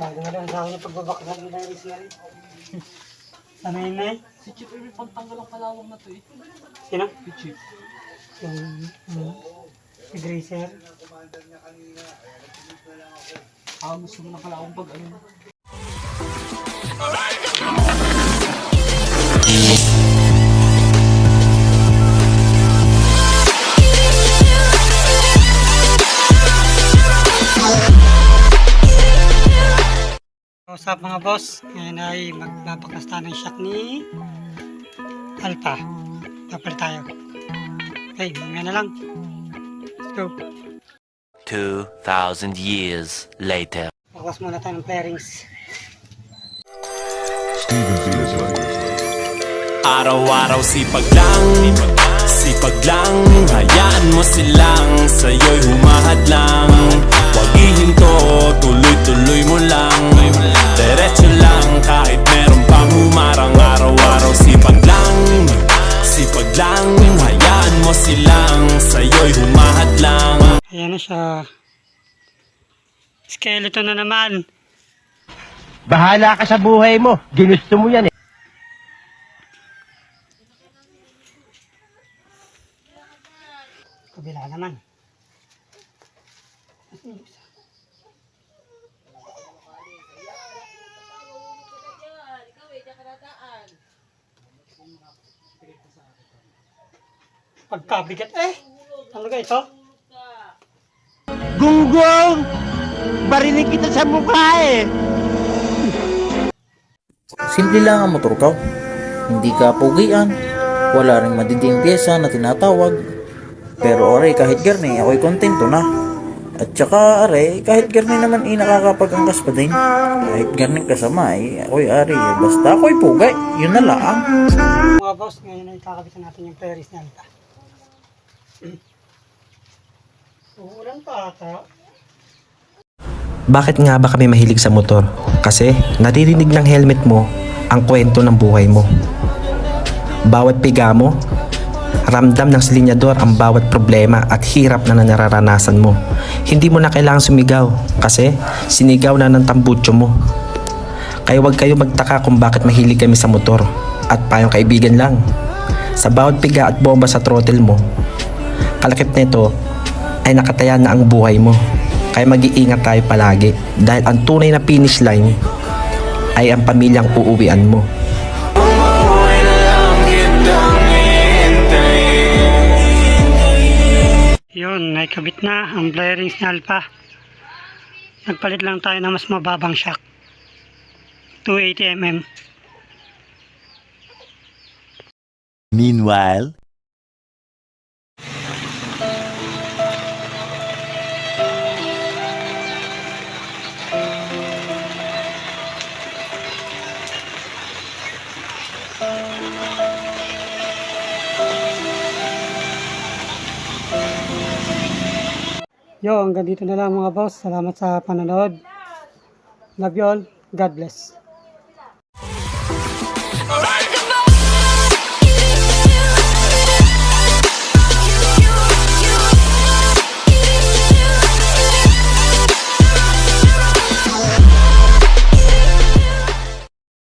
Gagawin sa akin yung pagbabakasal ng Iris na rin. Sana yun na eh. Si Chip ay may pantanggal ang kalawang na to eh. Sino? Si Chip. Si Gracer. Gusto mo ng kalawang pag ano. What's up mga boss? Ngayon ay magbabakasta ng shock ni Alpha. Dapat tayo. Okay, mamaya na lang. Let's go. 2,000 years later. Bakas muna tayo ng pairings. Araw-araw sipag lang, hayaan mo silang sa'yo'y humahad lang. Huwag ihinto, tuloy-tuloy mo lang. Diretso lang kahit meron pang humarang. Araw-araw sipag lang, hayaan mo silang sa'yo'y humahad lang. Ayan na siya. Skeleton na naman. Bahala ka sa buhay mo. Ginusto mo yan eh. Kabila naman. Pagkabigat eh. Ano ka ito? Gunggong! Barinig kita sa mukha eh. Simple lang ang motor ko. Hindi ka pugian. Wala ring madinding pyesa na tinatawag. Pero aray, kahit garni, ako'y kontento na. At saka aray, kahit garni naman nakakapag-angkas pa din. Kahit garni kasama ako'y aray. Basta ako'y pugay. Yun na lang. Mga boss, ngayon ay kakabitan natin yung pairings na Alpha. Uulan pa ata. Bakit nga ba kami mahilig sa motor? Kasi naririnig ng helmet mo ang kwento ng buhay mo. Bawat piga mo, ramdam ng silinyador ang bawat problema at hirap na nararanasan mo. Hindi mo na kailangang sumigaw kasi sinigaw na ng tambutso mo. Kaya huwag kayo magtaka kung bakit mahilig kami sa motor at payong kaibigan lang. Sa bawat piga at bomba sa throttle mo, kalakip nito ay nakataya na ang buhay mo. Kaya mag-iingat tayo palagi dahil ang tunay na finish line ay ang pamilyang uuwian mo. Yun, naikabit na ang pairings ni Alpha. Nagpalit lang tayo ng mas mababang shock. 280mm. Meanwhile, Yo, hanggang dito na lang mga boss. Salamat sa panonood. Love you all. God bless.